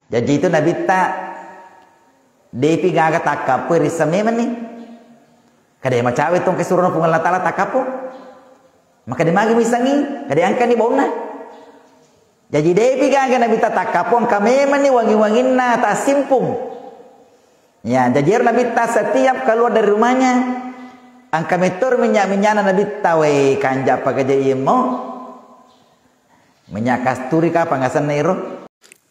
Jadi itu Nabi tak depi gaga takapu risame mani. Kada macawe tong kesuruh pung Allah Taala takapu. Maka di magi misangi, kada angka ni bauna. Jadi depi gaga Nabi tak takapu kami mani wangi-wanginna tak simpung. Ya, jadi Nabi tak setiap keluar dari rumahnya angka metur minyak-minyana Nabi tawe kanja pakai jayimo. Minyak kasturi ka pangasan nairo.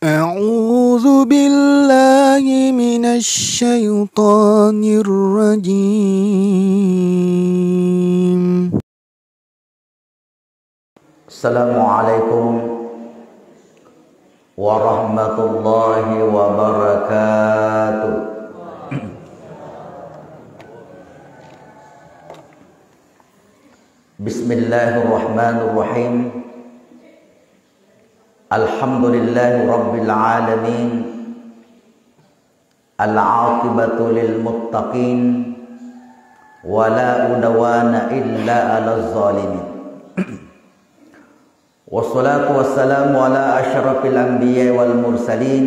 A'udzu billahi minasy syaithanir rajim. Assalamualaikum warahmatullahi wabarakatuh. Bismillahirrahmanirrahim. Alhamdulillahi rabbil alamin. Al-'aqibatu lil muttaqin wa la udwana illa 'alal zalimin. Wassalatu wassalamu ala asyrafil anbiya'i wal mursalin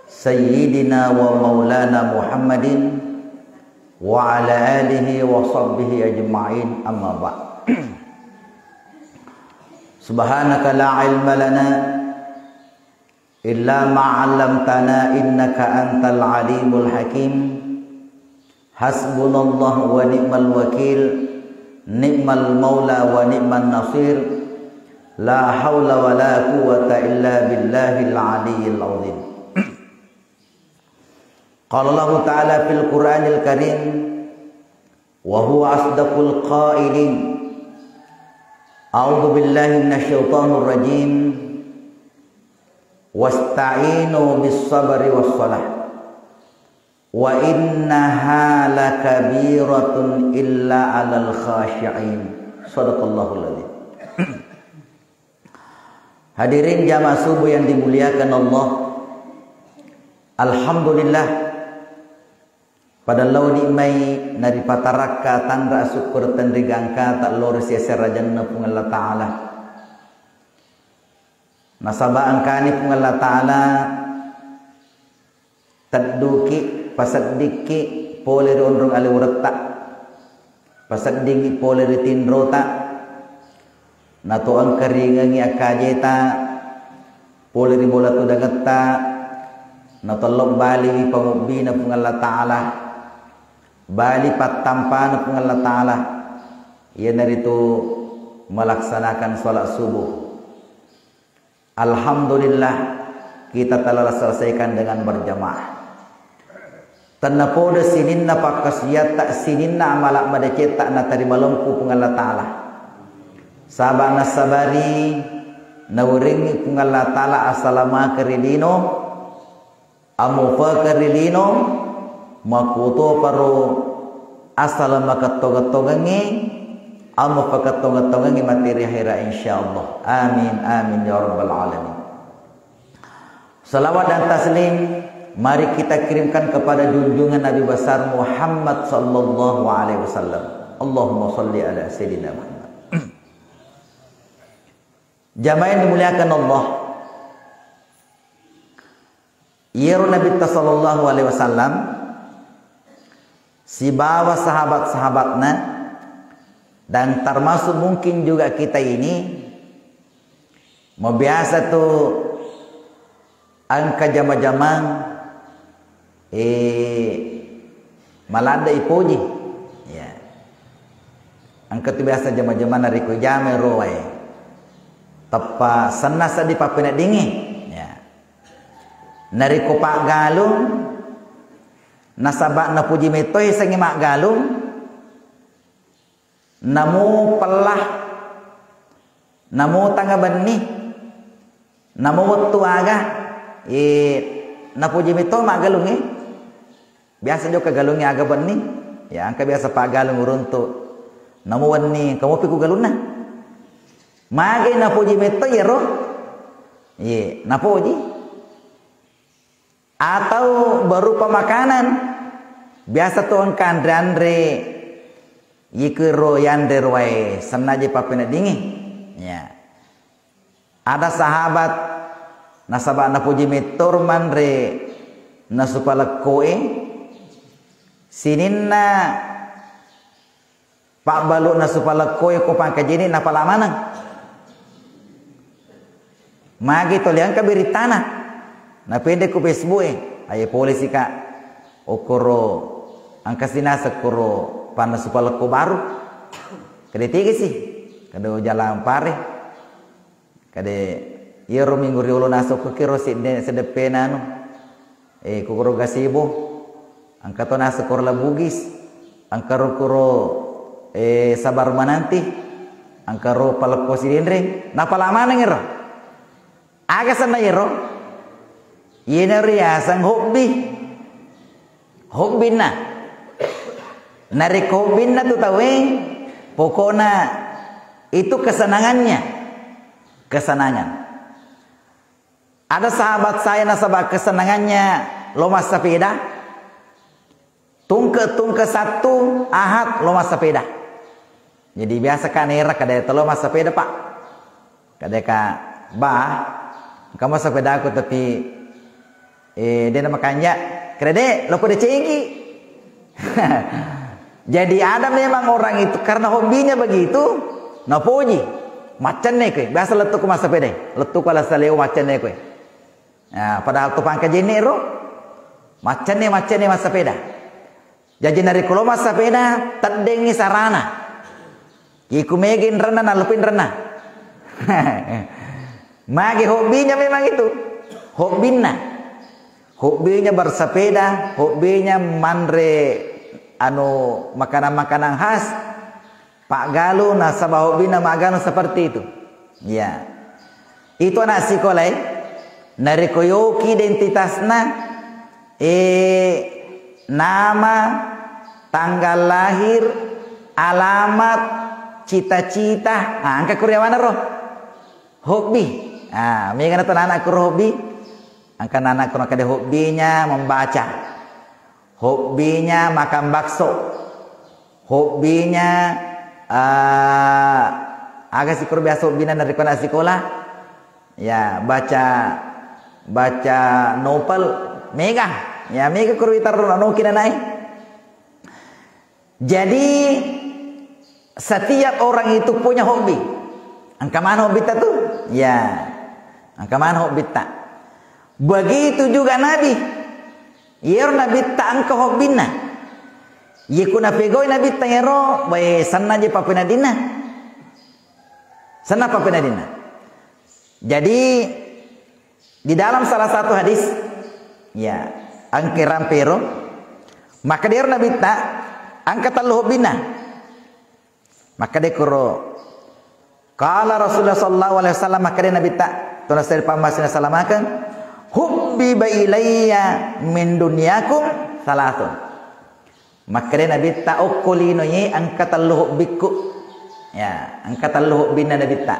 sayyidina wa maulana Muhammadin wa ala alihi wa sahbihi ajma'in, amma ba'd. Subhanaka la ilma lana illa ma 'allamtana innaka antal alimul hakim. Hasbunallahu wa ni'mal wakil, ni'mal maula wa ni'man nasir. La haula wa la quwwata illa billahil aliyyil azim. Qala Allah Ta'ala fil Qur'anil Karim wa huwa asdaqul qailin. A'udzu billahi minasyaitonir rajim. Wasta'inu bis sabri was salah. Wa innaha lakabiratun illa 'alal khashi'in. Shadaqallahul adzim. Hadirin jamaah subuh yang dimuliakan Allah. Alhamdulillah pada lau nikmai nari pataraka tanda syukur tandrigangka tak lor sia rajanna pung Allah Taala. Nasaba angkani pung Allah Taala tadduki pasaddiki poler ondrong ale uretta pasaddingi poler tindrota nato ang karingangi akajeta poler bola tu dagata nato lok bali pamubina pung Allah Taala bali patampan pung Allah Taala ia dari itu melaksanakan salat subuh. Alhamdulillah kita telah selesaikan dengan berjamaah. Tannapoda sininna pakasiyat tak sininna amalak madecetak na tarima lempu pung Allah Taala. Sabana sabari nawringi pung Allah Taala assalama kerilino amu fa kerilino makuto paro assalama katogatongangi amu fa katogatongangi materi akhira insyaallah. Amin amin ya rabbal alamin. Salawat dan taslim mari kita kirimkan kepada junjungan Nabi besar Muhammad sallallahu alaihi wasallam. Allahumma shalli ala sayyidina Muhammad. Jamaah yang dimuliakan Allah, Yeru Nabi sallallahu alaihi wasallam si bawa sahabat-sahabatnya dan termasuk mungkin juga kita ini mau biasa tuh angka jama-jama malanda ipoji ya angka tu biasa jama-jama nariku jame roe tepa senasa di papina dingi ya nariku pak galung nasabak na puji metoi sangi mak galung namu pelah namu tangga benih namu waktu aga na puji metoi mak galung biasa juga galungnya aga benih ya angka biasa pak galung uruntuk namu wani kamu piku galung na mage na puji metoi ya roh ye na puji atau berupa makanan biasa tuan kandre yikero yandre wae senaje papena dingi ya ada sahabat nasaba na puji metor manre nasupala koe sininna pak balu nasupala koe ko pangkajini na palamanang magi toliang ka beritana na pende ko Facebook ay polisi ka okoro angkas dinasa koro panasupala ko baru kade tiga sih kade jalan pare kade yero minggu riolo naso ko kiro sedepena anu kukuro gasibo angkato nasa korla bugis angkaro kuro sabar mananti angkaro palako silindre na palamana ngero aga sana yero yena riasang hobi na narik hobi na tu tawe pokoknya itu kesenangan. Ada sahabat saya nasabah kesenangannya lomba sepeda. Tungke satu ahad lomba sepeda. Jadi biasa kan era kada lomba sepeda pak. Kada ka kamu sepeda aku tapi dia nama kanja krede lo kuda cengki. Jadi ada memang orang itu karena hobinya begitu napoji macan kue biasa letuk ke masa sepeda letuk kala saleo macan kue. Nah, padahal tu pangka jenero macan masa sepeda. Jadi nari kulo masa sepeda terdengi sarana. Iku megin rena na lupin rena. Magi hobinya memang itu. Hobinya bersepeda, hobinya mandre makanan-makanan khas. Pak Galuh nasabah hobina magano seperti itu. Ya. Itu anak sekolah narikoyoki identitasna nama, tanggal lahir, alamat, cita-cita. Angka kuryawana roh. Hobi. Mereka nonton anak hobi. Angka anak kada hobinya membaca. Hobinya makan bakso. Hobinya agak sikur biasa hobinya dari kena sekolah. Ya, baca novel mega. Ya, mega kurwitar kina naik. Jadi setiap orang itu punya hobi. Angka mana hobi itu? Ya. Angka mana hobi tak? Begitu juga Nabi. Yer Nabi tak angka hobina. Yekuna pegoi Nabi tayero bae sanna je papenadina. Sanna papenadina. Jadi di dalam salah satu hadis ya angke rampero maka dia Nabi tak angka talu hobina. Maka dia kuro kala Rasulullah sallallahu alaihi wasallam maka dia Nabi tak tunas dari pamasina salamakan hubbi bailayya min dunyakum salatun. Maka dia Nabi tak okolino ye angka talu hobbiku. Ya, angka talu hobbina Nabi tak.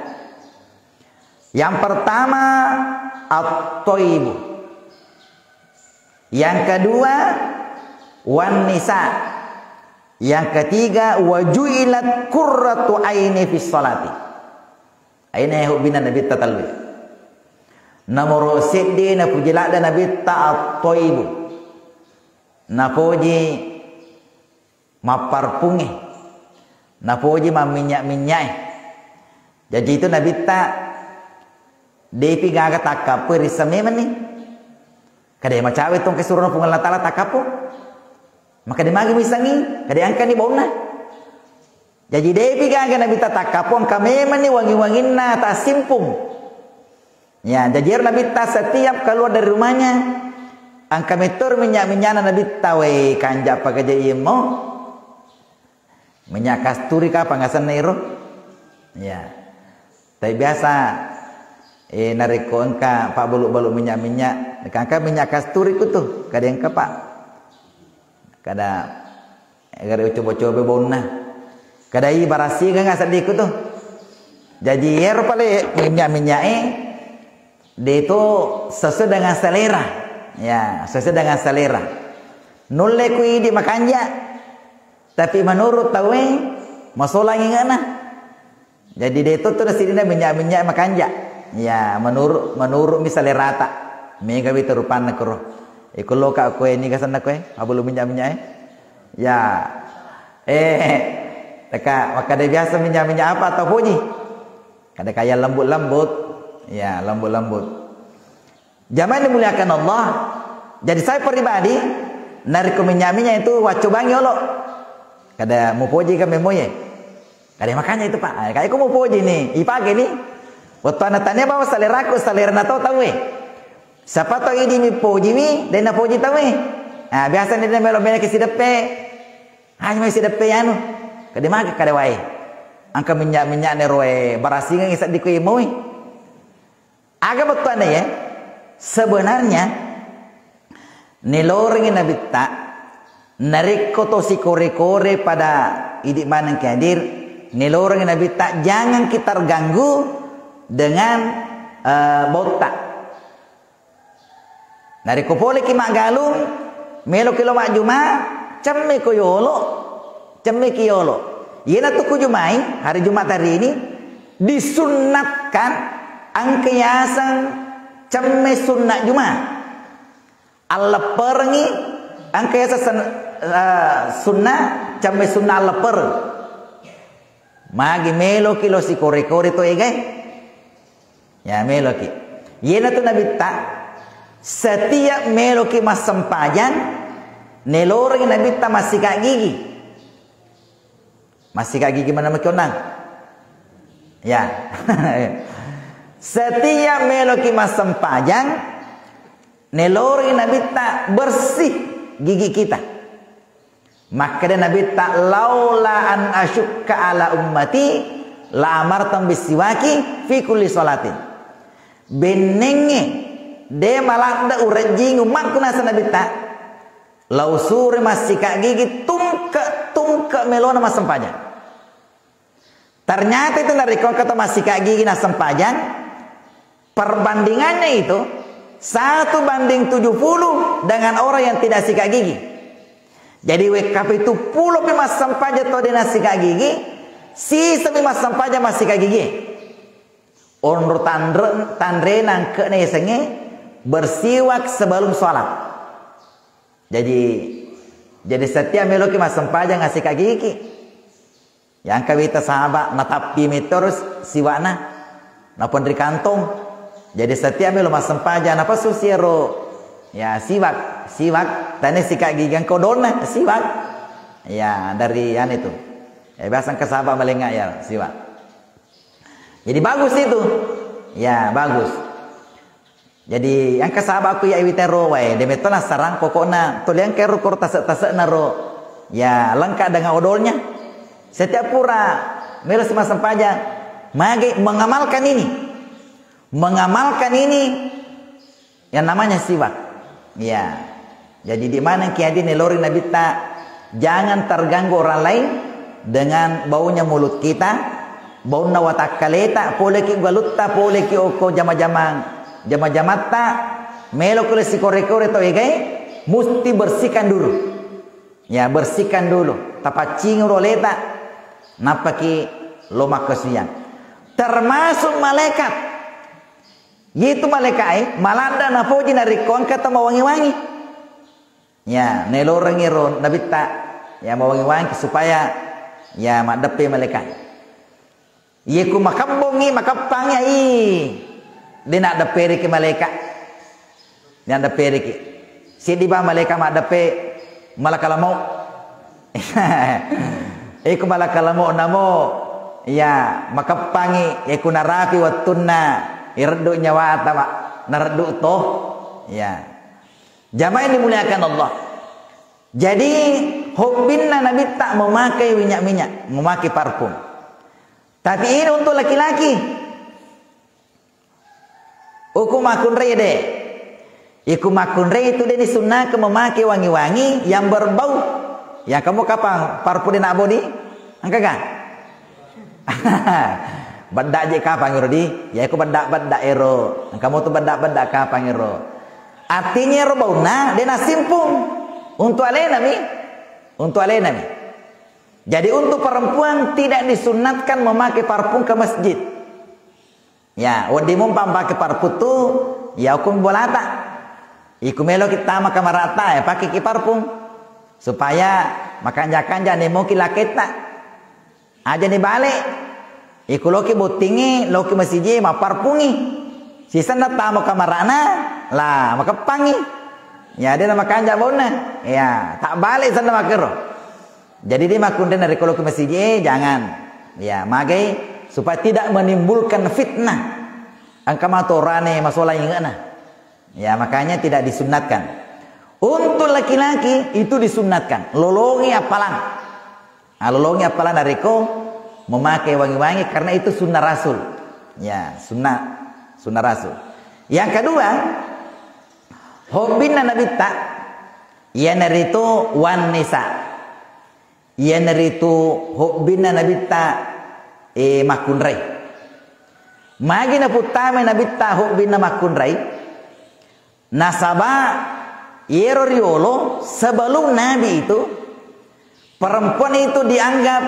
Yang pertama at-thayyibu. Yang kedua wan nisa. Yang ketiga wajuilat qurratu aini fis salati. Aina hobbina Nabi tatalwi. Nomor sedde na pujila da Nabi at-thayyibu. Napoji maparpunge. Napoji maminyak-minyak. Jadi itu Nabi tak depi gaga takap perisame mani. Kada macawe tong kesuruh pungal tala takapo. Maka dimagi misangi, kada angka ni bauna. Jadi depi gaga Nabi tak takapon kame mani wangi-wanginna ta simpung. Ya, jadi Nabi tak setiap keluar dari rumahnya angka metor minyak-minyana Nabi tawe kanja pagaja imo. Minyak kasturi ka pangasan nero. Ya. Tapi biasa nariko engka pak baluk-baluk minyak-minyak angka minyak kasturi ku tuh kada engka pak. Kada coba-coba bauna. Kada i barasi ka sadiku tuh. Jadi yer pale minyak-minyak dia itu sesuai dengan selera. Ya, sesuai dengan selera. Nulle ku di makanja. Tapi menurut tawe masalah ngana. Jadi dia itu tuh sidina minyak-minyak makanja. Ya, menurut misalnya rata. Mega itu rupan nakro. Ikulo ka kue ni kasan kue. Abulu minyak. Ya. Maka dia biasa minyak apa atau puji? Kada kaya lembut-lembut. Ya, lembut-lembut. Jamaah dimuliakan Allah. Jadi saya pribadi narik minyak itu wacobangi Allah. Kada mau puji kan memoye. Kada makanya itu Pak. Kayak aku mau puji nih. Ipake nih. Waktu anak tanya bawa saleraku salerna tahu siapa tahu ini mi puji mi dan na puji tahu nah biasa dia melo-melo ke sidepe hanya mi sidepe anu kada mage kada wae angka minyak ne roe barasingan isat di kui moi aga betul ya sebenarnya neloreng nabi ta nariko to si kore-kore pada idik manang hadir neloreng nabi ta jangan kita terganggu dengan botak. Nari ko pole ki mak galung, melo kilo mak juma, cemme ko yolo, cemme ki yolo. Yena tu ku jumai hari Jumat hari ini disunatkan angkiasan cemme sunnah juma. Allah perengi angkiasan sunnah cemme sunnah Allah per. Magi melo kilo si kore-kore to ege. Ya meloki. Yena tu nabi tak setiap meloki mas sempajan neloreng nabi tak masih kak gigi. Masih kak gigi mana mekonang? Ya. Setiap meloki mas sempajan neloreng nabi tak bersih gigi kita. Maka dia nabi tak laula an asyukka ala ummati la amartam bisiwaki fi kulli salatin. Benenge de malanda urajing umat kuna nabi ta lausure masika gigi tungka melona mas sempajan. Ternyata itu dari kata masika gigi na sempajan perbandingannya itu 1:70 dengan orang yang tidak sikat gigi. Jadi WKP itu puluh mas sempajan to dena sikat gigi sisa mas sempajan masih sikat gigi. Onur tandre nangke nih senge bersiwak sebelum sholat. Jadi setiap meloki mas sempajan ngasih kaki gigi. Yang kawita sahabat natapi terus siwana napon di kantong. Jadi setiap melo mas sempajan apa susiero ya siwak tane sikat gigi yang kodona siwak. Ya dari an itu. Ya biasa ke sahabat melengak ya siwak. Jadi bagus itu. Ya, bagus. Jadi yang kesabak aku ya iwitero wae, demetona sarang pokokna toliang kero kor tase naro. Ya, lengkap dengan odolnya. Setiap pura melo sama sempajan mage mengamalkan ini. Mengamalkan ini yang namanya siwak. Ya. Jadi di mana kiadi nelori nabi ta jangan terganggu orang lain dengan baunya mulut kita. Bauna watakaleta pole ki galutta pole ki oko jama-jamatta melo kule si kore-kore to egai mesti bersihkan dulu. Ya bersihkan dulu. Tapacing roleta napaki loma kesian. Termasuk malaikat. Yitu malaikat malanda napoji nari kon kata mawangi-wangi. Ya nelorengi ron nabita ya mawangi-wangi supaya ya madepe malaikat. Yeku makambongi makapangi ai. Dia nak ada periki malaikat. Dia ada periki. Si di ba malaikat mak dape malakalamau. Iku malakalamau namo ya makapangi yeku narafi watunna irdu nyawa ta nardu toh ya. Jamaah dimuliakan Allah. Jadi hobbinna nabi tak memakai minyak-minyak, memakai parfum. Tapi ini untuk laki-laki. Hukum akun rede. Hukum akun rede itu dia disunnah ke memakai wangi-wangi yang berbau. Ya kamu kapan parfum nak body? Angka kan? Bedak je kapan Rodi? Ya aku bedak ero. Kamu tu bedak kapan ero? Artinya ero bau nah dia nak simpung untuk alena mi. Untuk alena mi. Jadi untuk perempuan tidak disunatkan memakai parfum ke masjid. Ya, wadi mumpam pakai parputu, ya hukum bolata. Iku melo kita maka marata ya pakai ki parfum supaya makanja-kanja nemo ki laketa. Aja ni balik. Iku loki butingi, loki masiji ma parpungi. Sisa na tamo kamarana lah maka pangi. Ya dia nama kanja bona. Ya, tak balik sana makero. Jadi dia makunden dari kalau ke masjid jangan. Ya, magai supaya tidak menimbulkan fitnah. Angka matorane masalah ingana. Ya, makanya tidak disunatkan. Untuk laki-laki itu disunatkan. Lolongi apalan. Nah, lolongi apalan dari ko memakai wangi-wangi karena itu sunnah Rasul. Ya, sunnah Rasul. Yang kedua, hobbina Nabi ta ya naritu wan nisa. Ya naritu hobbina Nabi ta makunrai. Magi na putame Nabi ta hobbina makunrai. Nasaba yero riolo sebelum Nabi itu perempuan itu dianggap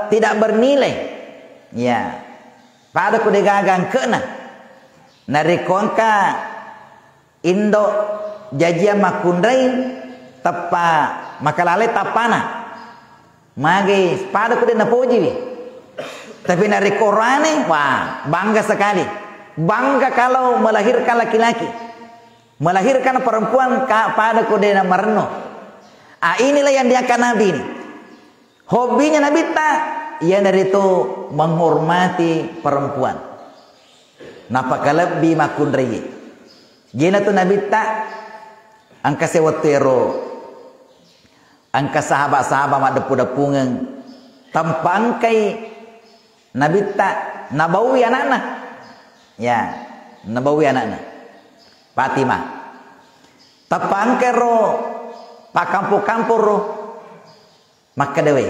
tidak bernilai. Ya. Pada kudegagang kena. Narikongka Indo jajia makundrai tapa makalale tapana magi pada kude napuji tapi narikorane wah bangga sekali, bangga kalau melahirkan laki-laki, melahirkan perempuan pada kude namarno. Inilah yang diakan Nabi ini, hobinya Nabi tak ia dari itu menghormati perempuan. Napa kalab bi makundrai. Gina tu Nabi tak angka sewatero, angka sahabat-sahabat mak depu-depungan tampangkai Nabi tak nabawi anak-anak. Ya, nabawi anak-anak. Fatimah. Tampangkai ro pak kampur-kampur ro maka dewe.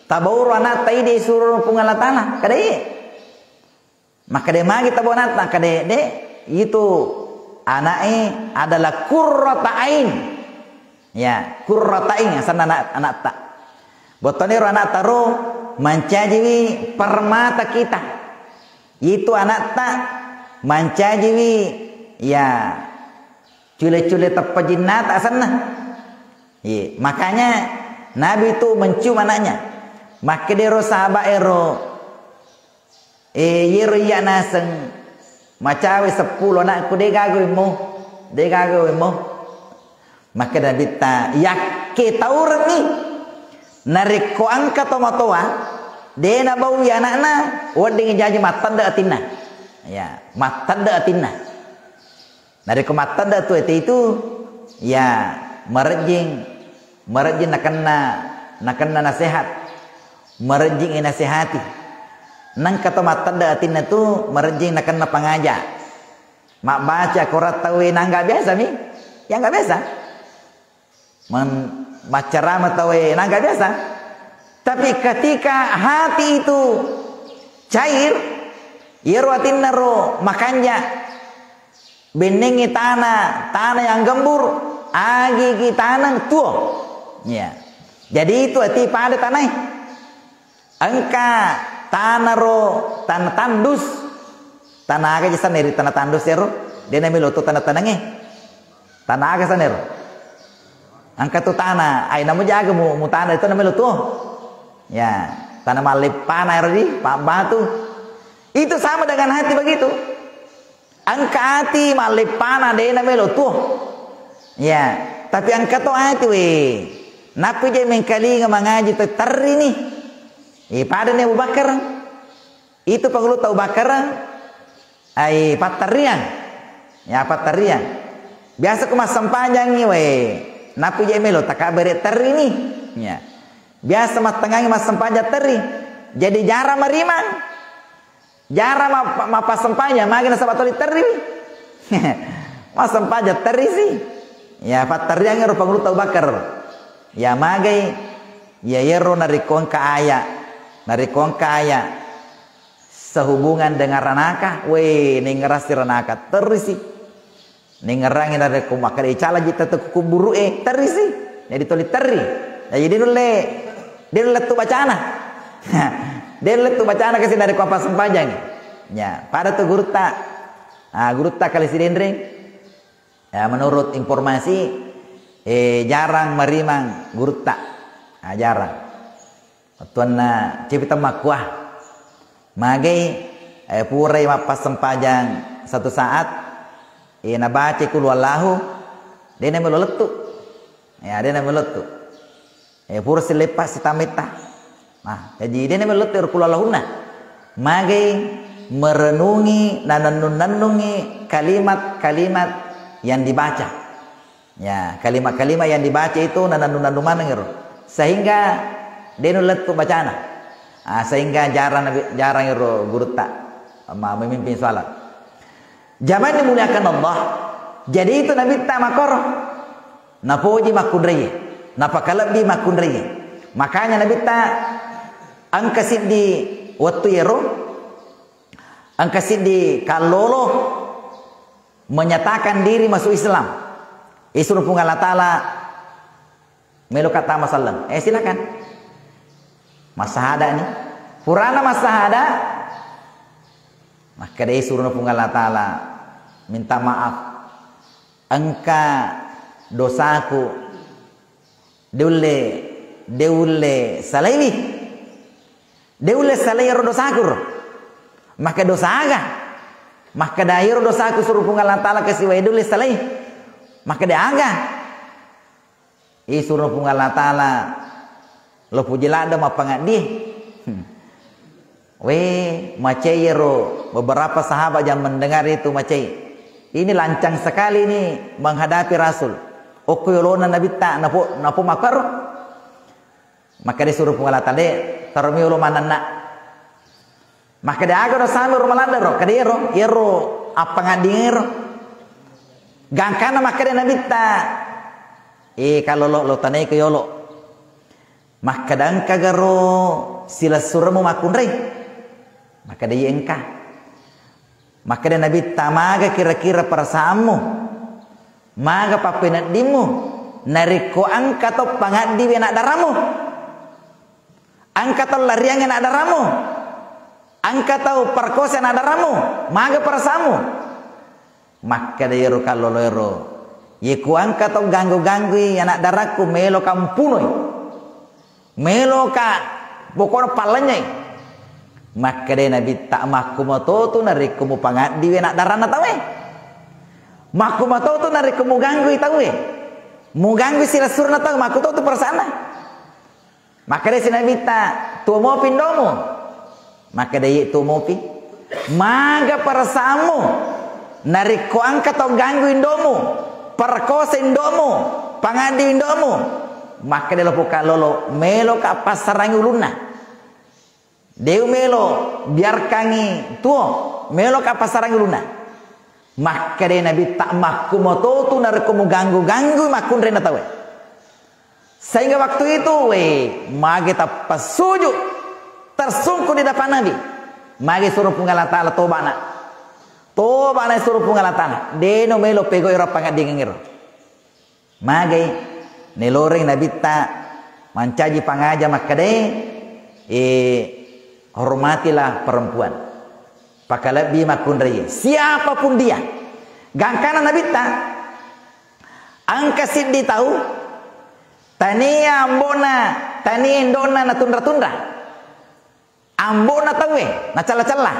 Tabau anak tai di suruh pungal tanah kadai. Maka dia magi tabu anak kadai de itu anaknya adalah qurratain. Ya, qurratain asal anak tak. Botone anak taro mancajiwi permata kita. Itu anak tak mancajiwi ya cule-cule terpejinat asana. Iya, makanya Nabi itu mencium anaknya. Maka dia sahabat ero yero iya naseng macawe 10 anakku de gagawin mo. Maka Nabi ta yakke taurang ni nariko angka tomatoa de na bawi anakna wading jaji matanda atinna. Ya, matanda atinna. Nariko matanda tu itu ya merjing nakana nasihat, merjing nasihati. Nang kata matanda atinna tu merjing nakana pangaja. Mak baca korat tahu nang enggak biasa nih. Yang enggak biasa. Baca ramah tahu nang enggak biasa. Tapi ketika hati itu cair, yeru atinna ro makanja benengi tanah yang gembur, agi tanah tuh. Ya. Jadi itu hati pada tanah. Engka tanah ro tanah tandus, tanah aga jasa neri tanah tandus ero, dia namanya loto tanah tanangnya, tanah aga sana ero. Angkat tu tanah, ay namu jaga mu tanah itu namanya loto, ya tanah malipana ero di pak batu, itu sama dengan hati begitu. Angka hati malipana dia namanya loto, ya tapi angkat tu hati napi dia mengkali ngaji terteri nih. Pada ni Abu Bakar itu perlu tahu Bakar patarian ya patarian biasa kemas sempanjang ni napi je melo tak kabere teri ni ya biasa mas tengah mas sempanjang teri jadi jarang merimang jarang mapa sempanjang magi nasa batoli teri mas sempanjang teri sih ya patarian yang perlu tahu Bakar ya magi ya yero narikon ka aya sehubungan dengan ranaka, ningerasi ranaka terisi, ningerangin ada kumakar icala jita tu kuburu terisi, jadi toli teri, jadi dia nule tu bacana, Dia letu bacaan kasi dari kuapa sempajang. Ya, pada tu guru tak. Guru tak kali sidendre. Ya, menurut informasi jarang merimang guru tak. Jarang. Tuan na cipta makwah. Magai purai mapas sempajang satu saat na baca kul wallahu dia na meleletu. Ya, dia na meleletu. Pura selepas sitamita. Jadi dia na meleletu kul wallahuna. Magai merenungi dan menenungi kalimat-kalimat yang dibaca. Ya, kalimat-kalimat yang dibaca itu nananun manengir. Sehingga dia nulet bacana. Sehingga jarang guru tak memimpin salat. Zaman dimuliakan Allah. Jadi itu Nabi tak makor. Napoji makundreye. Napakalabdi makundreye. Makanya Nabi tak angkasid di waktu yero. Angkasid di kalolo menyatakan diri masuk Islam. Isuruh pun Allah Ta'ala melu kata masallam. Silakan. Masahada ni. Purana masahada. Maka dia suruh pun Allah Ta'ala minta maaf. Engka dosaku deule salaiwi. Deule salairu dosaku. Maka dosa aga. Maka dairu dosaku suruh pun Allah Ta'ala kasih wa deule salai. Maka dia aga. Suruh pun Allah Ta'ala lo pujilada mapangat dia. Macayero beberapa sahabat yang mendengar itu macay. Ini lancang sekali ini menghadapi Rasul. Okuyolona Nabi tak napo makar. Maka dia suruh pun Allah Ta'ala tarumiulo manana. Maka dia aga do sami rumalanda ro kadero yero apangat dingero. Gangkana maka dia Nabi tak. Kalau lo tanai ke yolo. Maka dan kagaro sila suramu makundrai. Maka dia engka. Maka dia Nabi tamaga kira-kira perasaanmu. Maga papenat dimu. Nariko angka to pangat di enak daramu. Angka to lariang enak daramu. Angka to perkosa enak daramu. Maga perasaanmu. Maka dia ro kalau lo Yeku angka to ganggu-ganggu anak daraku melo kampunoi. Melo ka pokoknya palanya. Maka dia Nabi tak makumato tu narikumu pangat di nak darana tawe. Makumato tu narikumu ganggu tawe. Mu ganggu sila surna tawe makuto tu persana. Maka dia si Nabi tak tu mau pindomu. Maka dia tu mau pi. Maga perasamu nariku angka to ganggu indomu. Perkosa indomu, pangadi indomu. Maka dia lopuka lolo melo ka pasarangi uluna. Deu melo biarkangi tuo melo ka pasarangi uluna. Maka dia Nabi tak makumoto tu narikumu ganggu makundre na tawe. Sehingga waktu itu mage tak pasujud tersungkur di depan Nabi. Mage suruh punggala ta'ala tobana. Tobana suruh punggala ta'ala. Deno melo pego ira pangat dingengir. Mage neloreng Nabi tak mancaji pangaja makade hormatilah perempuan. Pakalabi makundreye. Siapapun dia. Gangkana Nabi tak angka siddi tahu tania ambona tania indona na tundra-tundra. Ambona tahu na cala-cala.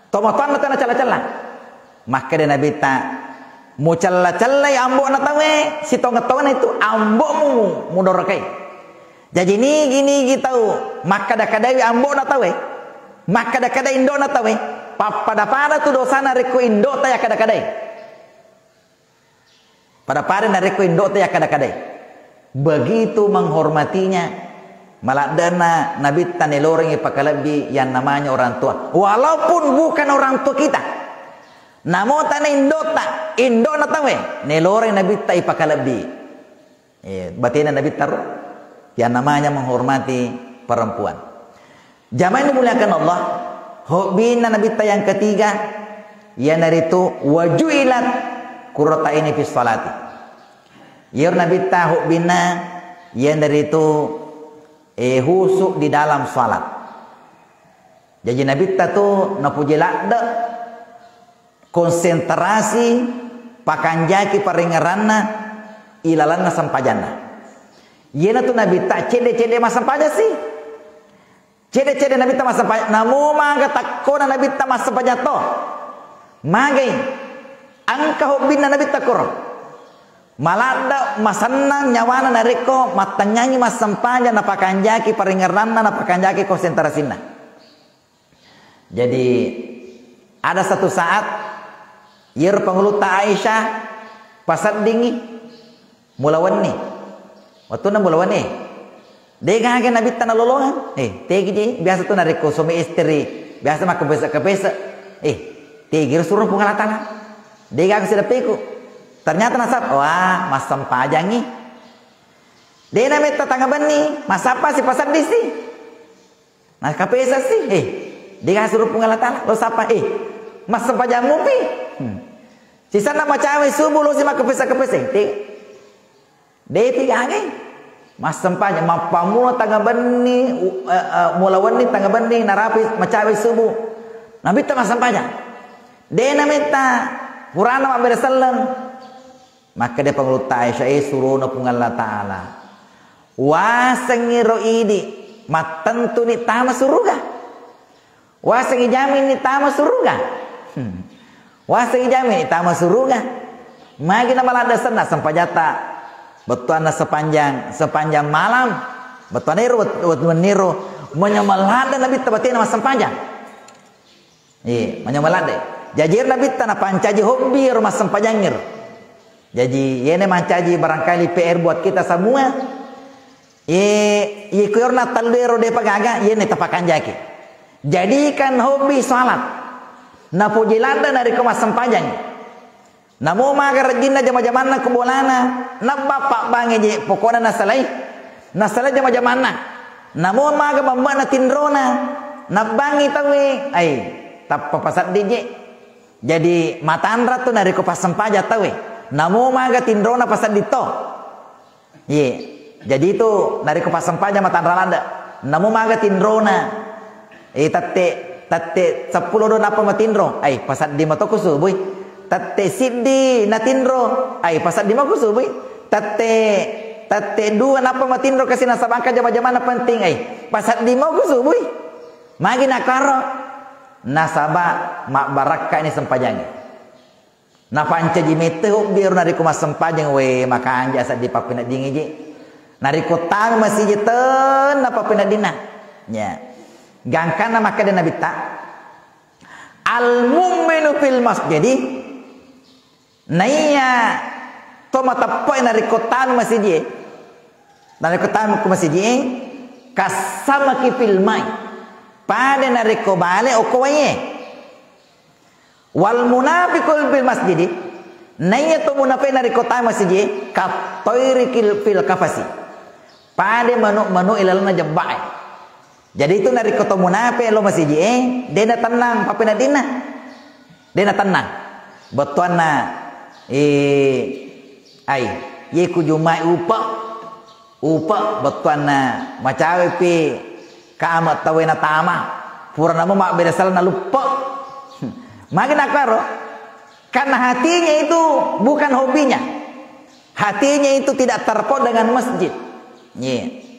Tomotan na cala-cala. Maka dia Nabi tak mu cala-cala ambona tahu si tonga-tonga itu ambomu mudorakai. Jadi gini tahu maka dakadai ambona tahu maka dakadai indona tahu pada tu dosana reku indota ya kadakadai. Pada reku indota ya kadakadai. Begitu menghormatinya. Maladana Nabi tanelorengi pakalabi yang namanya orang tua. Walaupun bukan orang tua kita. Namo tane indona tahu neloreng Nabi ta ipakalabi. Batina Nabi taruh yang namanya menghormati perempuan. Zaman dimuliakan Allah, hobbina Nabi ta yang ketiga, yang dari itu wajuilat qurrata ini fi sholati. Yer Nabi ta hobbina yang dari itu husuk di dalam salat. Jadi Nabi tu napuji lakda konsentrasi pakanjaki paringaranna ilalanna sampajana. Yena tu Nabi tak cede-cede masampaja sih. Cede-cede Nabi tak masampaja. Namu maga takona Nabi tak masampaja to. Magai angka hobbina Nabi takor. Malada masanna nyawana nariko matanyanyi masampaja na pakanjaki paringaranna na pakanjaki konsentrasina. Jadi ada satu saat yer panguluta Aisyah pasat dingi mulawan ni. Waktu na mulawan ni. Dega ke Nabi tanah lolongan. Tegi je biasa tu nariko suami istri biasa mak kepesa. Tegi suruh pengalatana. Dega ke sedapiku. Ternyata nasab, wah mas sampajangi. Dia namanya tetangga bani, mas apa sih pasar di sini? Nah kapesa sih, dia suruh pengalatan, lo siapa? Mas sampajang ngupi. Sisa nama cawe subuh lo sih mak kapesa. Dia tiga lagi, mas sampajang, mapamula tangga bani, mulawan ni tangga bani, narapi macawe subuh. Nabi tak mas sampajang. Dia namanya Purana mak bersalam. Maka dia pengeluta Aisyah suruh na Allah Ta'ala. Wasangi ro'idi matentu ni tama suruga. Wasangi jamin ni tama suruga. Wasangi jamin ni tama suruga. Magi na malada sana sampajata. Betuan na sepanjang malam. Betuan niru meniru menyamalada Nabi tabatin nama sampajang. Menyamalada. Jajir Nabi tanah pancaji hobi rumah sampajangir. Jadi ini mancaji barangkali PR buat kita semua. Kurna talero de pagaga ini tapakan jaki. Jadikan hobi salat. Na pujilanda dari kemas sempajang. Namo magar jinna jama-jamanna kubolana. Na bapak bange je pokona nasalai. Nasalai jama-jamanna. Namo maga bambana tindrona. Na bangi tawi. Tap papasat DJ. Jadi matandra tu dari kepas sempaja tawi. Namo maga tindrona pasal dito. Jadi itu dari kepas sempaja matan ralanda. Namo maga tindrona. Tate 10 don apa matindro. Pasal di matoku subuh. Tate siddi natindro. Pasal di mako subuh. Tate 2 apa matindro kasi nasabangka jama-jama na penting. Pasal di mako subuh. Magi nakaro. Nasaba mak barakka ini sempajangi. Na panca jimete biar nariku mas sempajang we maka anja sa di papina dingi je. Nariku tang masih jeten na papina dina. Ya. Gangkana maka dia Nabi ta. Al mu'minu fil masjid. Naiya to mata poin nariku tang masih je. Nariku tang ku masih je. Kasama ki fil mai. Pada nariku bale okoye. Wal munafiqul fil masjid nanya to munafiq dari kota masjid katoiri fil kafasi pada manu ilalna jabbai. Jadi itu dari kota munafiq lo masjid dena tenang papina dina dena tenang betuanna ye ku jumai upa betuanna macawe pi kamat tawena tama purana mak bedasal na lupa. Makin akaro karena hatinya itu bukan hobinya. Hatinya itu tidak terpaut dengan masjid.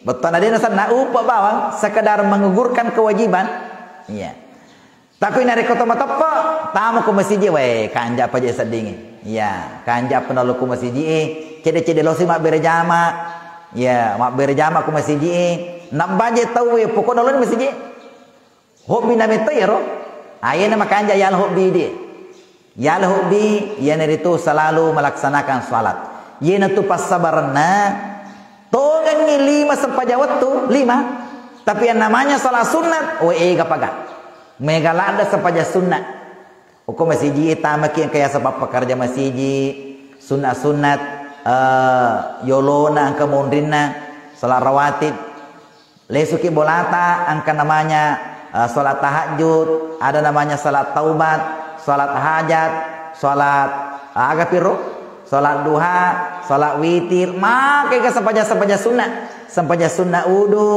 Betul ada nasan na upa bawang sekedar mengugurkan kewajiban. Tapi nari kota matopo tamu ke masjid we kanja apa je sedingin. Kanja penolok ke masjid cede-cede lo si mak berjama. Mak berjama ke masjid nak baje tahu we pokok nolon masjid. Hobi nami tayro. Ayana makanja yal hobi dia. Yal hobi yana itu selalu melaksanakan salat. Yana tu pas sabarna tongan ni 5 sempaja waktu 5. Tapi yang namanya salat sunat gapaga. Megalada sempaja sunat. Uko masjid tamaki yang kaya sebab pekerja masjid sunat yolona angka mondrina salat rawatib. Lesuki bolata angka namanya salat tahajud, ada namanya salat taubat, salat hajat, salat agapiru, salat duha, salat witir, maka ke sepanjang sunat. sampaja sunnah wudu,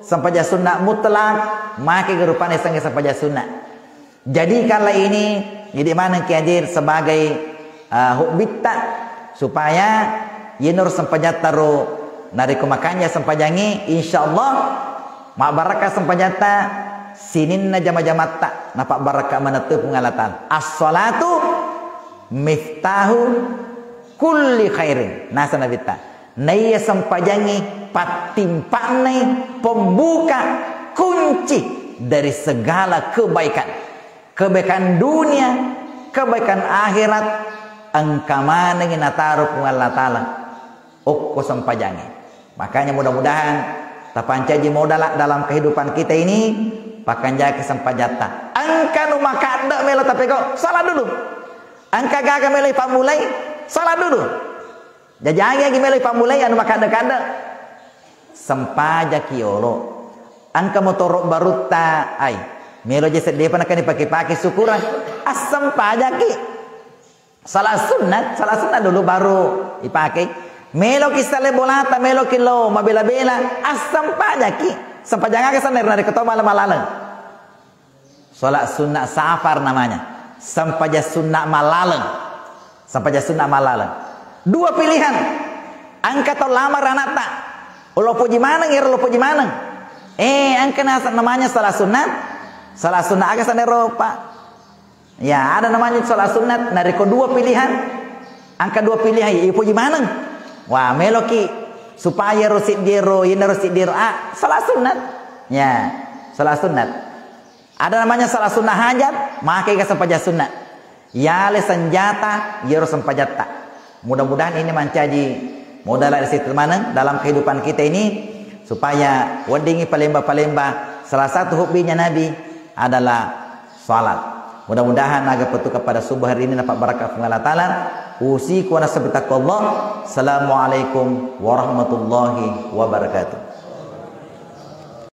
sampaja sunnah mutlak, maka gerupane sange sampaja sunnah. Jadi kala ini jadi mana kiadir sebagai hukbita supaya yenur sampaja taru nariku makanya sampajangi insyaallah mak barakah sampajata sininna jama-jamatta napak barakah manatu pengalatan. As-salatu miftahu kulli khairin. Nasa nabita. Naya sampajangi patimpane pembuka kunci dari segala kebaikan. Kebaikan dunia, kebaikan akhirat. Angkamana nginataruh Allah Ta'ala. Okko sampajangi. Makanya mudah-mudahan tapancaji modal dalam kehidupan kita ini pakanjaki sampajata. Angka nu makada melo tapi kok salah dulu. Angka gaga melo pamulai salah dulu. Jajanya gi melo pamulai anu makada-kada. Sampajaki olo. Angka motor baruta ai. Melo jeset dia pernah kan dipakai-pakai syukuran. Asam pajaki. Salah sunat dulu baru dipakai. Melo kisale bolata, melo kilo mabela-bela, asam pajaki. Sampajanga kesan dari ketemu malam-malam. Salat sunat safar namanya. Sampaja sunat malaleng. Sampaja sunat malaleng. Dua pilihan. Angka tau lamar anak tak. Ulo puji maneng, ulo puji maneng. Angka namanya salat sunat. Salat sunat agak sana Eropa. Ya, ada namanya salat sunat. Nariko dua pilihan. Angka dua pilihan. Ya, puji maneng. Wah, meloki supaya rosid diro, yena rosid diro. Salat sunat. Ya, salat sunat. Ada namanya salat sunat hajat, maka ika sampaja sunat. Ya le senjata, ya sampajata. Mudah-mudahan ini menjadi modal dari situ mana dalam kehidupan kita ini supaya wadingi palemba-palemba. Salah satu hobinya Nabi adalah salat. Mudah-mudahan agar petuk kepada subuh hari ini dapat barakah Allah Ta'ala. Usiku wa nasabitakallah. Assalamualaikum warahmatullahi wabarakatuh.